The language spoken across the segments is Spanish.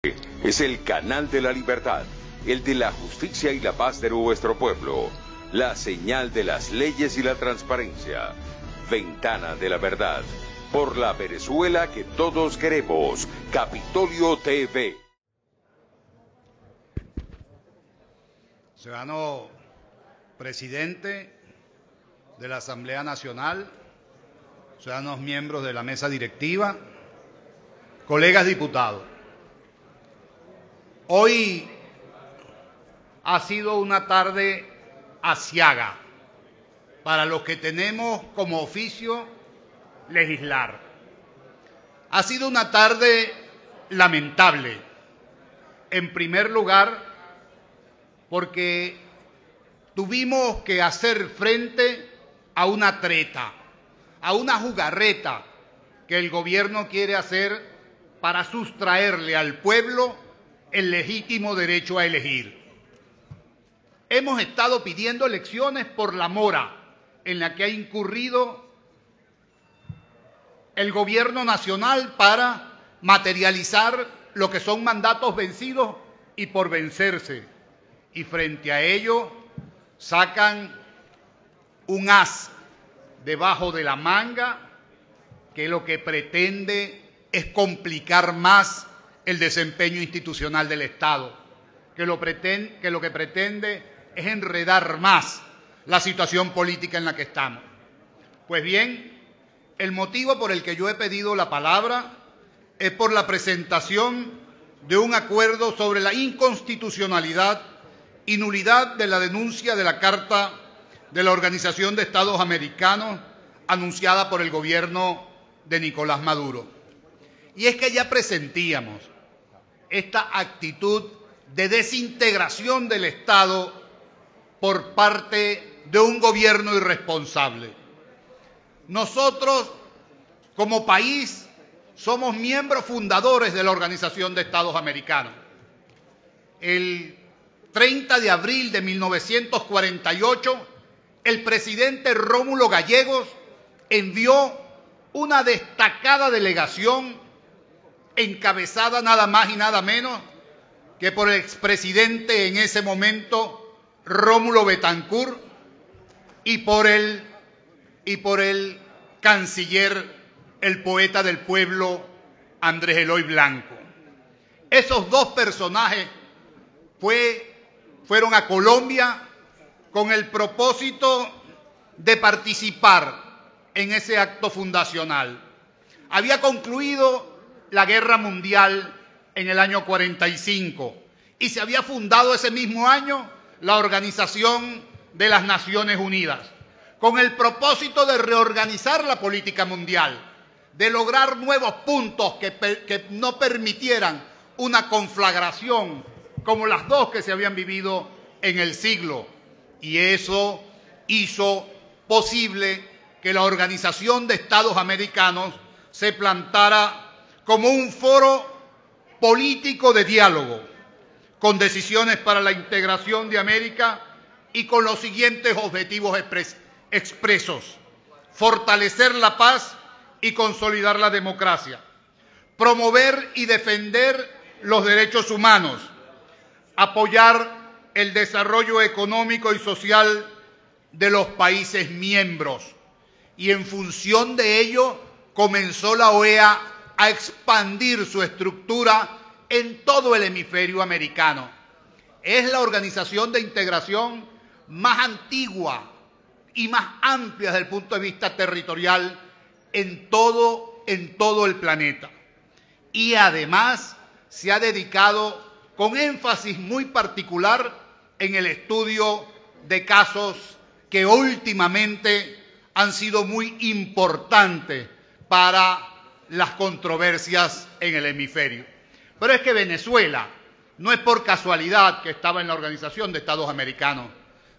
Es el canal de la libertad, el de la justicia y la paz de nuestro pueblo, la señal de las leyes y la transparencia, ventana de la verdad, por la Venezuela que todos queremos, Capitolio TV. Ciudadano presidente de la Asamblea Nacional, ciudadanos miembros de la mesa directiva, colegas diputados. Hoy ha sido una tarde aciaga para los que tenemos como oficio legislar. Ha sido una tarde lamentable, en primer lugar, porque tuvimos que hacer frente a una treta, a una jugarreta que el gobierno quiere hacer para sustraerle al pueblo el legítimo derecho a elegir. Hemos estado pidiendo elecciones por la mora en la que ha incurrido el gobierno nacional para materializar lo que son mandatos vencidos y por vencerse. Y frente a ello sacan un as debajo de la manga que lo que pretende es complicar más el desempeño institucional del Estado, que lo que pretende es enredar más la situación política en la que estamos. Pues bien, el motivo por el que yo he pedido la palabra es por la presentación de un acuerdo sobre la inconstitucionalidad y nulidad de la denuncia de la Carta de la Organización de Estados Americanos anunciada por el gobierno de Nicolás Maduro. Y es que ya presentíamos esta actitud de desintegración del Estado por parte de un gobierno irresponsable. Nosotros, como país, somos miembros fundadores de la Organización de Estados Americanos. El 30 de abril de 1948, el presidente Rómulo Gallegos envió una destacada delegación encabezada nada más y nada menos que por el expresidente en ese momento, Rómulo Betancourt, y por el canciller, el poeta del pueblo, Andrés Eloy Blanco. Esos dos personajes fueron a Colombia con el propósito de participar en ese acto fundacional. Había concluido la Guerra Mundial en el año 45 y se había fundado ese mismo año la Organización de las Naciones Unidas, con el propósito de reorganizar la política mundial, de lograr nuevos puntos que no permitieran una conflagración como las dos que se habían vivido en el siglo. Y eso hizo posible que la Organización de Estados Americanos se plantara como un foro político de diálogo, con decisiones para la integración de América y con los siguientes objetivos expresos: fortalecer la paz y consolidar la democracia, promover y defender los derechos humanos, apoyar el desarrollo económico y social de los países miembros. Y en función de ello comenzó la OEA a expandir su estructura en todo el hemisferio americano. Es la organización de integración más antigua y más amplia desde el punto de vista territorial en todo el planeta. Y además se ha dedicado con énfasis muy particular en el estudio de casos que últimamente han sido muy importantes para las controversias en el hemisferio. Pero es que Venezuela no es por casualidad que estaba en la Organización de Estados Americanos.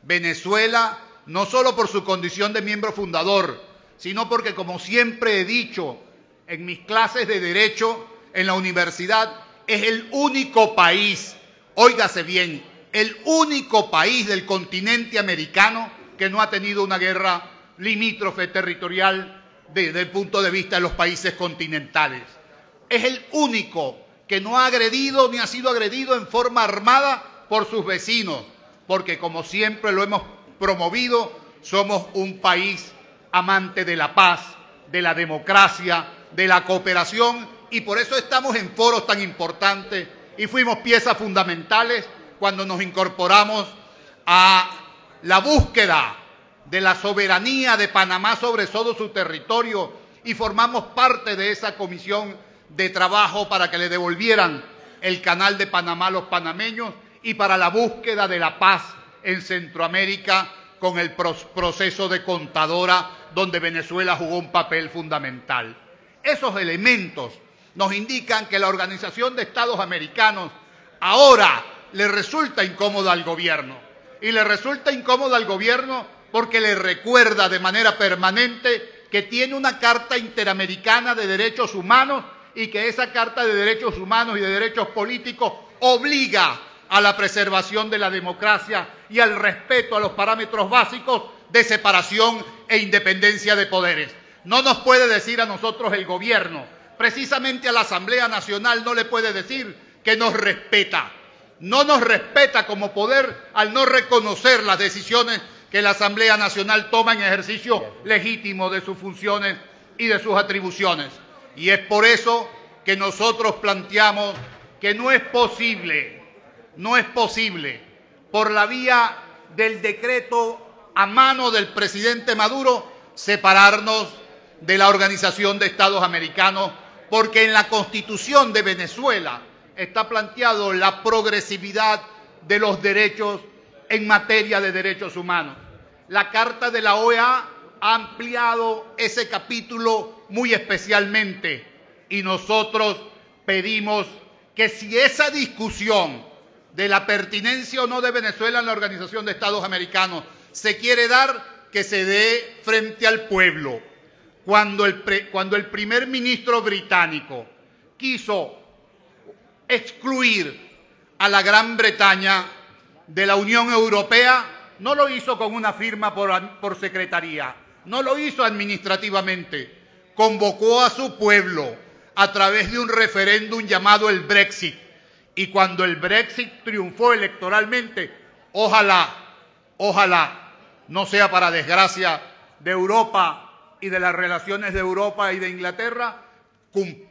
Venezuela, no solo por su condición de miembro fundador, sino porque, como siempre he dicho en mis clases de Derecho en la universidad, es el único país, óigase bien, el único país del continente americano que no ha tenido una guerra limítrofe territorial desde el punto de vista de los países continentales. Es el único que no ha agredido ni ha sido agredido en forma armada por sus vecinos, porque como siempre lo hemos promovido, somos un país amante de la paz, de la democracia, de la cooperación, y por eso estamos en foros tan importantes y fuimos piezas fundamentales cuando nos incorporamos a la búsqueda de la soberanía de Panamá sobre todo su territorio y formamos parte de esa comisión de trabajo para que le devolvieran el canal de Panamá a los panameños y para la búsqueda de la paz en Centroamérica con el proceso de Contadora, donde Venezuela jugó un papel fundamental. Esos elementos nos indican que la Organización de Estados Americanos ahora le resulta incómoda al gobierno. Y le resulta incómoda al gobierno porque le recuerda de manera permanente que tiene una Carta Interamericana de Derechos Humanos y que esa Carta de Derechos Humanos y de Derechos Políticos obliga a la preservación de la democracia y al respeto a los parámetros básicos de separación e independencia de poderes. No nos puede decir a nosotros el gobierno, precisamente a la Asamblea Nacional no le puede decir que nos respeta. No nos respeta como poder al no reconocer las decisiones que la Asamblea Nacional toma en ejercicio legítimo de sus funciones y de sus atribuciones. Y es por eso que nosotros planteamos que no es posible, por la vía del decreto a mano del presidente Maduro, separarnos de la Organización de Estados Americanos, porque en la Constitución de Venezuela está planteado la progresividad de los derechos en materia de derechos humanos. La Carta de la OEA ha ampliado ese capítulo muy especialmente y nosotros pedimos que si esa discusión de la pertinencia o no de Venezuela en la Organización de Estados Americanos se quiere dar, que se dé frente al pueblo. Cuando el primer ministro británico quiso excluir a la Gran Bretaña de la Unión Europea, no lo hizo con una firma por secretaría, no lo hizo administrativamente, convocó a su pueblo a través de un referéndum llamado el Brexit. Y cuando el Brexit triunfó electoralmente, ojalá no sea para desgracia de Europa y de las relaciones de Europa y de Inglaterra,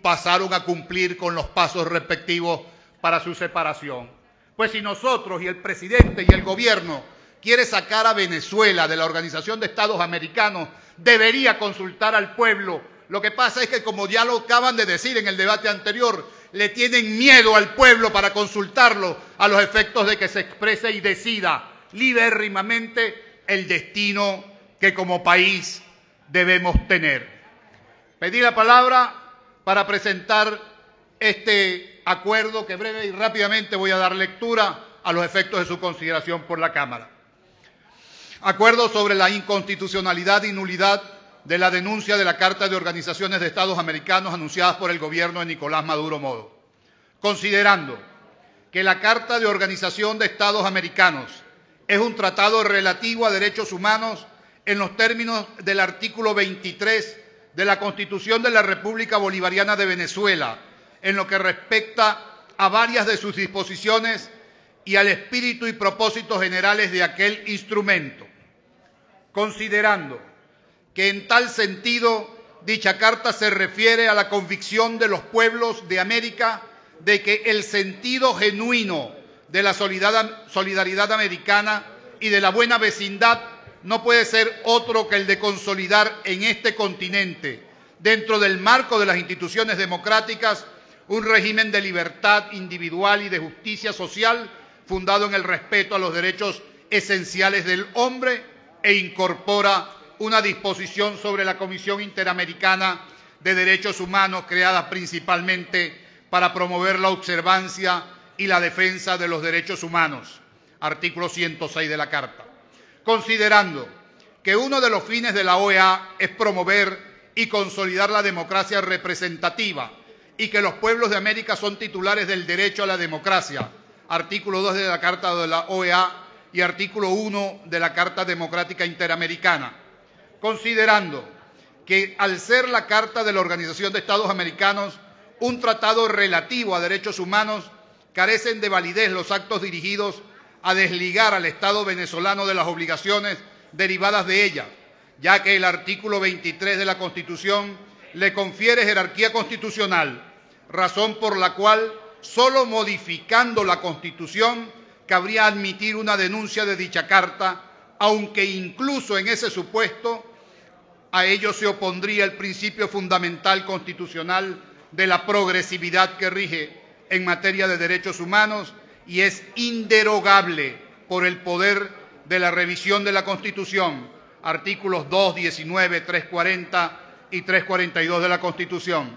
pasaron a cumplir con los pasos respectivos para su separación. Pues si nosotros y el presidente y el gobierno quiere sacar a Venezuela de la Organización de Estados Americanos, debería consultar al pueblo. Lo que pasa es que, como ya lo acaban de decir en el debate anterior, le tienen miedo al pueblo para consultarlo a los efectos de que se exprese y decida libérrimamente el destino que como país debemos tener. Pedí la palabra para presentar este acuerdo que breve y rápidamente voy a dar lectura a los efectos de su consideración por la Cámara. Acuerdo sobre la inconstitucionalidad y nulidad de la denuncia de la Carta de Organizaciones de Estados Americanos anunciadas por el gobierno de Nicolás Maduro Modo. Considerando que la Carta de Organización de Estados Americanos es un tratado relativo a derechos humanos en los términos del artículo 23 de la Constitución de la República Bolivariana de Venezuela, en lo que respecta a varias de sus disposiciones y al espíritu y propósitos generales de aquel instrumento. Considerando que en tal sentido dicha carta se refiere a la convicción de los pueblos de América de que el sentido genuino de la solidaridad americana y de la buena vecindad no puede ser otro que el de consolidar en este continente, dentro del marco de las instituciones democráticas, un régimen de libertad individual y de justicia social fundado en el respeto a los derechos esenciales del hombre e incorpora una disposición sobre la Comisión Interamericana de Derechos Humanos creada principalmente para promover la observancia y la defensa de los derechos humanos, artículo 106 de la Carta. Considerando que uno de los fines de la OEA es promover y consolidar la democracia representativa y que los pueblos de América son titulares del derecho a la democracia, artículo 2 de la Carta de la OEA y artículo 1 de la Carta Democrática Interamericana. Considerando que al ser la Carta de la Organización de Estados Americanos un tratado relativo a derechos humanos, carecen de validez los actos dirigidos a desligar al Estado venezolano de las obligaciones derivadas de ella, ya que el artículo 23 de la Constitución le confiere jerarquía constitucional, razón por la cual solo modificando la Constitución cabría admitir una denuncia de dicha Carta, aunque incluso en ese supuesto a ello se opondría el principio fundamental constitucional de la progresividad que rige en materia de derechos humanos y es inderogable por el poder de la revisión de la Constitución, artículos 2, 19, 340 y 342 de la Constitución,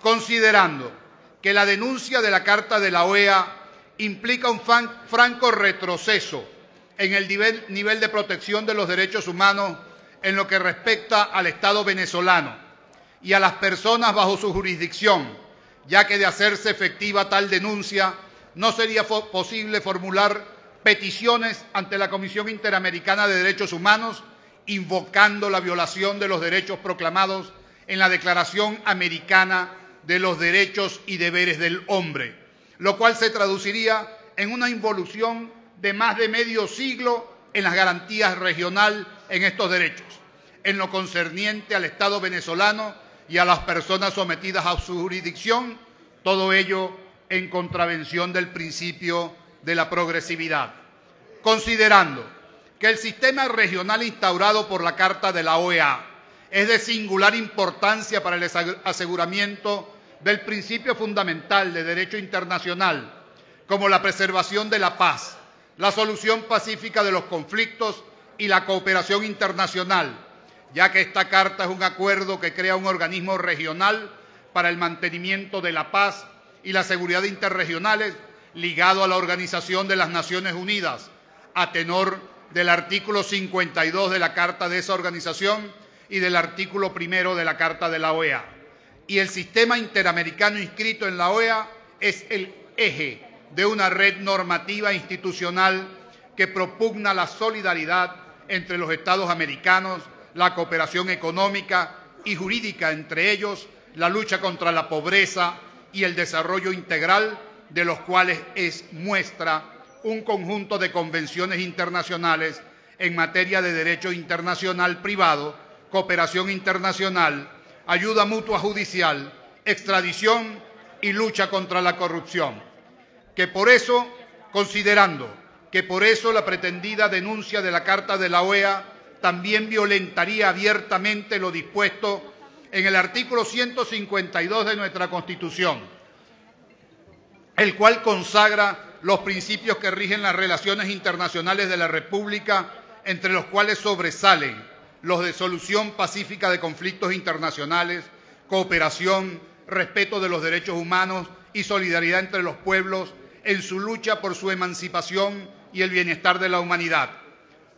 considerando que la denuncia de la Carta de la OEA implica un franco retroceso en el nivel de protección de los derechos humanos en lo que respecta al Estado venezolano y a las personas bajo su jurisdicción, ya que de hacerse efectiva tal denuncia no sería posible formular peticiones ante la Comisión Interamericana de Derechos Humanos invocando la violación de los derechos proclamados en la Declaración Americana de los Derechos y Deberes del Hombre, lo cual se traduciría en una involución de más de medio siglo en las garantías regionales en estos derechos, en lo concerniente al Estado venezolano y a las personas sometidas a su jurisdicción, todo ello en contravención del principio de la progresividad. Considerando que el sistema regional instaurado por la Carta de la OEA es de singular importancia para el aseguramiento del principio fundamental de derecho internacional, como la preservación de la paz, la solución pacífica de los conflictos y la cooperación internacional, ya que esta Carta es un acuerdo que crea un organismo regional para el mantenimiento de la paz y la seguridad interregionales ligado a la Organización de las Naciones Unidas, a tenor del artículo 52 de la Carta de esa organización y del artículo 1 de la Carta de la OEA. Y el sistema interamericano inscrito en la OEA es el eje de una red normativa institucional que propugna la solidaridad entre los Estados americanos, la cooperación económica y jurídica entre ellos, la lucha contra la pobreza y el desarrollo integral, de los cuales es muestra un conjunto de convenciones internacionales en materia de derecho internacional privado, cooperación internacional, ayuda mutua judicial, extradición y lucha contra la corrupción. Considerando que por eso la pretendida denuncia de la Carta de la OEA también violentaría abiertamente lo dispuesto en el artículo 152 de nuestra Constitución, el cual consagra los principios que rigen las relaciones internacionales de la República, entre los cuales sobresalen los de solución pacífica de conflictos internacionales, cooperación, respeto de los derechos humanos y solidaridad entre los pueblos en su lucha por su emancipación y el bienestar de la humanidad.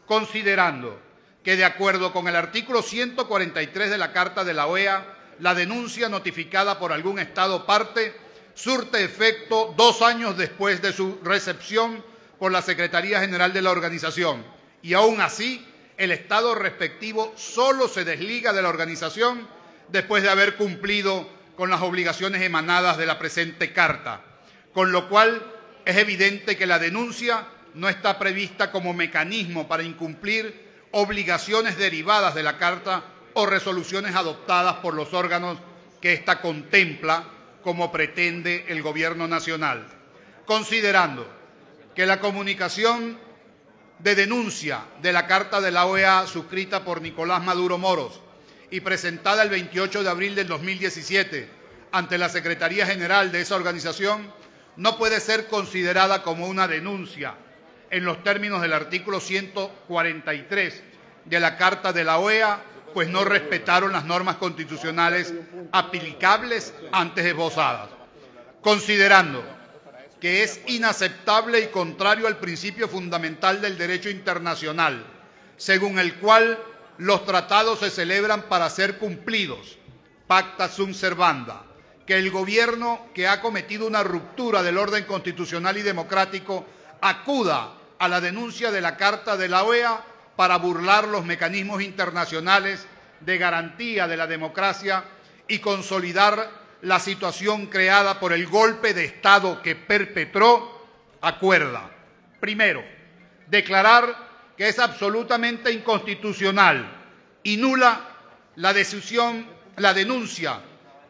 Considerando que, de acuerdo con el artículo 143 de la Carta de la OEA, la denuncia notificada por algún Estado parte surte efecto 2 años después de su recepción por la Secretaría General de la organización, y aún así el Estado respectivo solo se desliga de la organización después de haber cumplido con las obligaciones emanadas de la presente Carta, con lo cual es evidente que la denuncia no está prevista como mecanismo para incumplir obligaciones derivadas de la Carta o resoluciones adoptadas por los órganos que ésta contempla, como pretende el Gobierno nacional. Considerando que la comunicación de denuncia de la Carta de la OEA suscrita por Nicolás Maduro Moros y presentada el 28 de abril del 2017 ante la Secretaría General de esa organización no puede ser considerada como una denuncia en los términos del artículo 143 de la Carta de la OEA, pues no respetaron las normas constitucionales aplicables antes esbozadas. Considerando que es inaceptable y contrario al principio fundamental del derecho internacional, según el cual los tratados se celebran para ser cumplidos, pacta sunt servanda, que el gobierno que ha cometido una ruptura del orden constitucional y democrático acuda a la denuncia de la Carta de la OEA para burlar los mecanismos internacionales de garantía de la democracia y consolidar la situación creada por el golpe de Estado que perpetró, acuerda, primero, declarar que es absolutamente inconstitucional y nula la denuncia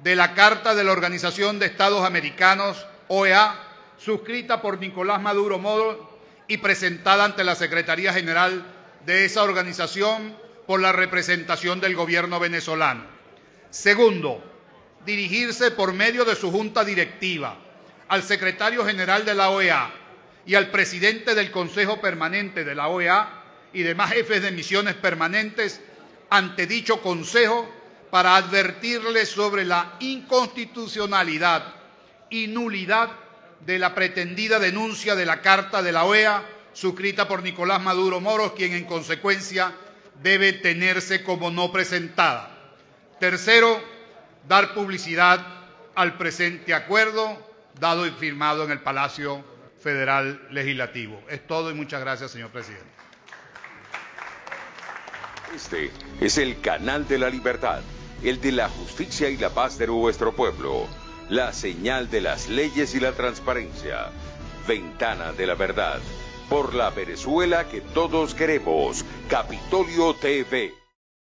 de la Carta de la Organización de Estados Americanos, OEA, suscrita por Nicolás Maduro Moro y presentada ante la Secretaría General de esa organización por la representación del gobierno venezolano. Segundo, dirigirse por medio de su junta directiva al secretario general de la OEA y al presidente del Consejo Permanente de la OEA y demás jefes de misiones permanentes ante dicho Consejo para advertirles sobre la inconstitucionalidad y nulidad de la pretendida denuncia de la Carta de la OEA suscrita por Nicolás Maduro Moros, quien en consecuencia debe tenerse como no presentada. Tercero, dar publicidad al presente acuerdo dado y firmado en el Palacio Federal Legislativo. Es todo y muchas gracias, señor presidente. Este es el canal de la libertad, el de la justicia y la paz de nuestro pueblo, la señal de las leyes y la transparencia, Ventana de la Verdad, por la Venezuela que todos queremos, Capitolio TV.